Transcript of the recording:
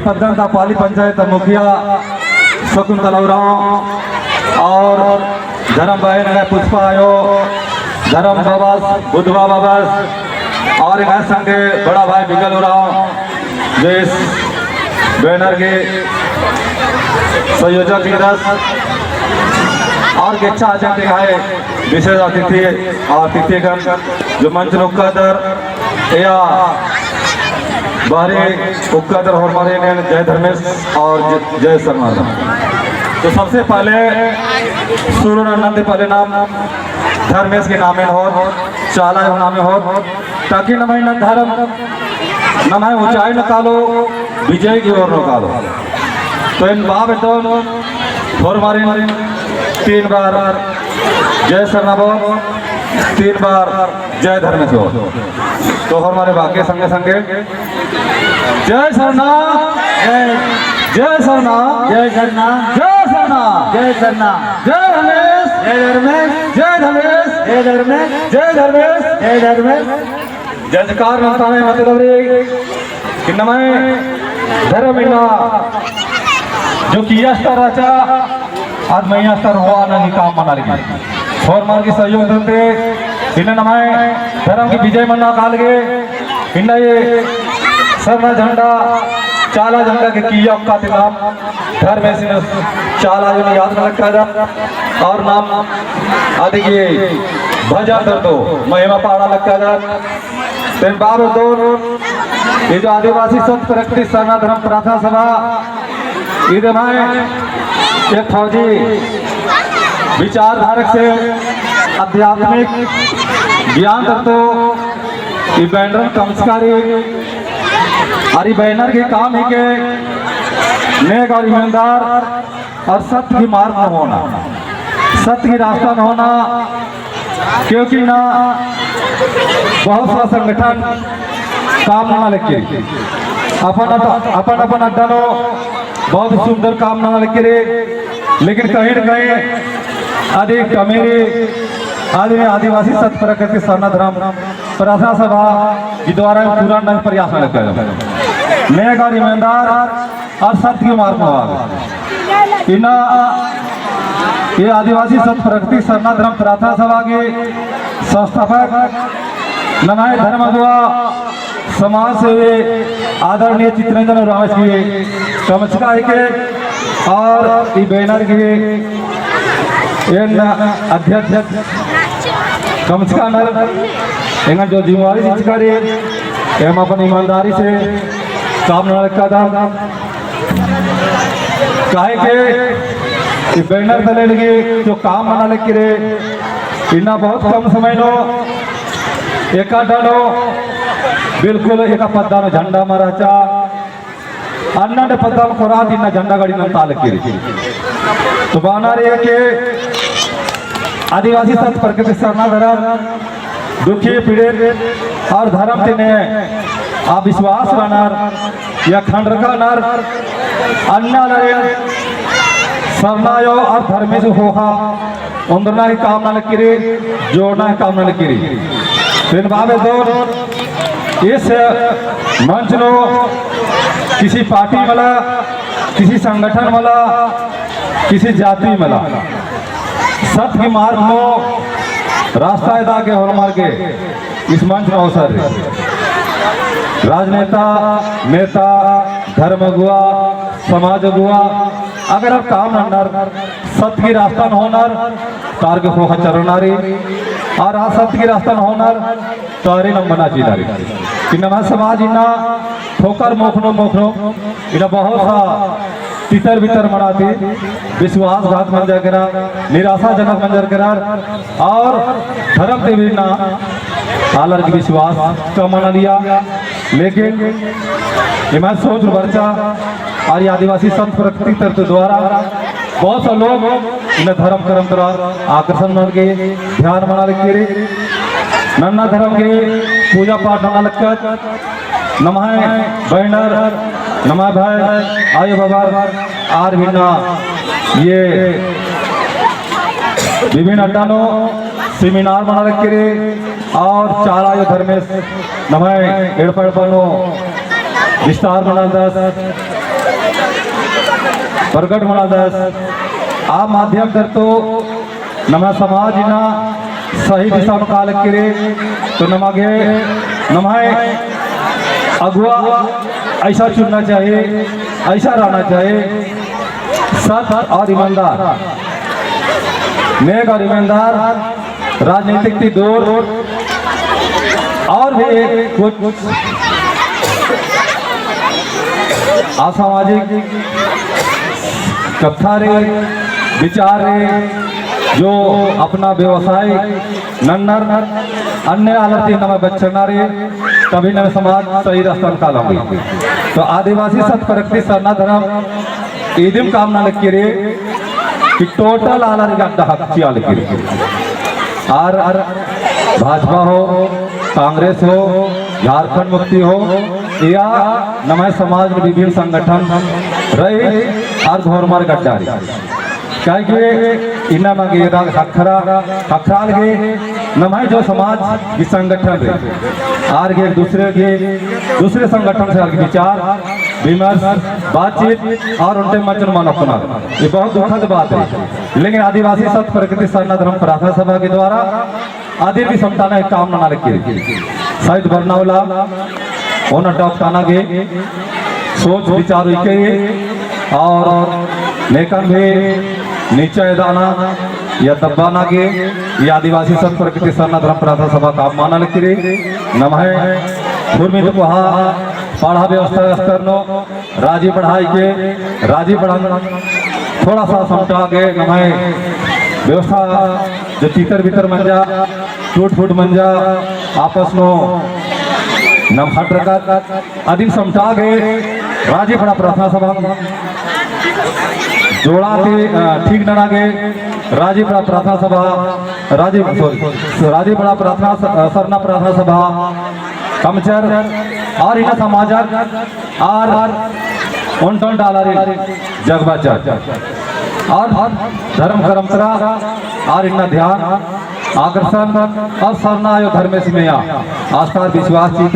पद्धन पाली पंचायत मुखिया शकुंतला उरांव और धर्म बहन है पुष्पा आयो धर्म बाबा बुधवा बाबा और इनके संगे बड़ा भाई बिगल उरांव जो इस बैनर के संयोजक लीडर और के अच्छा अतिथि है विशेष अतिथि और अतिथिगण जो मंच उक्कादर या बाहरी उक्कादर और हमारे जय धर्मेश और जय शर्मा। तो सबसे पहले सूर्यानंद पहले नाम धर्मेश के नामे हो चाला नामे हो ताकि नमय न धर्म नमय ऊंचाई न कालो विजय की ओर न कालो। तो इन बाब दोनों और हमारे 3 बार जय शर्मा बोल 3 बार जय धर्मेश हो। तो हमारे बाकी संगे संगे जय शर्मा जय शर्मा जय शर्मा जय शर्मा जय शर्मा जय धर्मेश जय धर्मेश जय धर्मेश जय धर्मेश जय धर्मेश जय धर्मेश जजकार नमस्कार में मतलब रे कि नमय धर्म इना जो किया स्तर रचा आज मैया स्तर हुआ ना निकाम मना लगी और मार की सहयोग देते इन्हें नमय धर्म की विजय मना काल के इन्हें ये सरना झंडा चाला झंडा के किया का नाम धर्मेश ने चाला जो याद न रखा जा और नाम आदि की भजन कर दो महिमा पहाड़ा लगता जा तेन बार दो ये जो आदिवासी संत प्रकृति सरना धर्म प्रार्थना सभा इधर में एक फौजी विचारधारक से आध्यात्मिक ज्ञान तत्व ये बैनर कमस्कारी और बैनर के काम ही के नेक और ईमानदार और सत्य की मार्ग न होना सत्य की रास्ता न होना क्योंकि ना बहुत सा संगठन काम ना लेके अपन अपन अड्डानो बहुत सुंदर काम ना लेके रे लेकिन कहीं न कहीं अधिक कमेरे आदमी आदिवासी सत्य प्रकृति सरना धर्म प्रार्थना सभा के द्वारा पूरा नल प्रयास लगता नेक और ईमानदार और सत्य के मार्ग में इना ये आदिवासी सत्य प्रकृति सरना धर्म प्रार्थना सभा के संस्थापक नमाय धर्म अगुआ समाज सेवी आदरणीय चित्रंजन रामेश की कमचका के और ये बैनर के अध्यक्ष कमचका नर एंगा जो जिम्मेवारी चिकारी हम अपन ईमानदारी से काम न रखा था काहे के बैनर दले लगे जो काम मना लेके रे इन्ना बहुत कम समय नो एक डालो बिल्कुल एक पद्दा में झंडा मारा चा अन्ना पद्दा में खोरा इन्ना झंडा गाड़ी न ताल के रे तो बाना रे के आदिवासी सत्य प्रकृति सरना धर्म दुखी पीड़ित और धर्म तिने आ विश्वास बनर या खंडरका नर अन्ना नरे सरनायो और धर्मेश होहा उंदरना ही काम न लकीरे जोड़ना ही काम न लकीरे फिर बाबे दो इस मंच नो किसी पार्टी वाला किसी संगठन वाला किसी जाति वाला सत्य के मार्ग में रास्ता अदा के और मार्ग के इस मंच में अवसर राजनेता नेता धर्म अगुआ समाज अगुआ अगर आप काम नर सत्य की रास्ता न होनर तार के खोखा चरनारी और आ सत्य की रास्ता न होनर तारी नंबना चीनारी कि नमा समाज इना ठोकर मोखनो इना बहुत सा तितर बितर मनाती विश्वासघात मंजर करा निराशाजनक मंजर करा और धर्म देवी ना आलर की विश्वास का मना लिया लेकिन मैं सोच वर्चा और ये आदिवासी संत प्रकृति तत्व द्वारा बहुत से लोग इन धर्म कर्म तरह आकर्षण मन के ध्यान मना लगे नन्ना धर्म के पूजा पाठ मना लग नमः बैनर नमः भाई आयो बाबा आर बिना ये विभिन्न अड्डानो सेमिनार मना लगे और चार आयो धर्मेश नमः एड़पड़पनो विस्तार मना प्रगट म्हणादस आ माध्यम करतो नमा समाज ना सही दिशा में काल करे तो नमागे नमाए अगुआ ऐसा चुनना चाहिए, ऐसा रहना चाहिए सत और ईमानदार, नेक और ईमानदार, राजनीतिक की दूर और भी कुछ असामाजिक कथा रे विचार रे जो अपना व्यवसाय नन्नर अन्य आलती नम बच्चना रे तभी नवे समाज सही रास्ता निकाला हुई। तो आदिवासी सत प्रकृति सरना धर्म इदिम काम ना लग रे कि टोटल आला रे गड्ढा हक चिया लग रे और भाजपा हो, कांग्रेस हो, झारखंड मुक्ति हो या नमय समाज में विभिन्न संगठन रहे और घोरमार गड्ढा क्या इना मगे हखराल गे नमय जो समाज की संगठन रहे आर गे दूसरे संगठन से विचार विमर्श बातचीत और उनके मंचन मान अपना, ये बहुत दुखद बात है। लेकिन आदिवासी सत प्रकृति सरना धर्म प्रार्थना सभा के द्वारा आदि भी समताना एक काम ना रखी शायद बरनावला ओना डॉक्टाना गे सोच विचार के और नेकन भी नीचे दाना या दब्बाना के ये आदिवासी सत प्रकृति सरना धर्म प्रार्थना सभा काम माना लिखी रे नमः भूमि कुहा पढ़ा व्यवस्था स्तर नो राजी पढ़ाई के राजी पढ़ाना थोड़ा सा समटा के नमः व्यवस्था जो तीतर भीतर मंजा टूट फूट मंजा आपस नो नम हट रखा अधिक समटा गए राजी पढ़ा प्रार्थना सभा जोड़ा ठीक न लागे राजी पड़ा प्रार्थना सभा राजी पड़ा प्रार्थना सरना प्रार्थना सभा कमचर और इन समाजक और उन डाला जगबाचर और धर्म परंपरा और इनका ध्यान आकर्षण और सरना धर्म में आस्था विश्वास जीत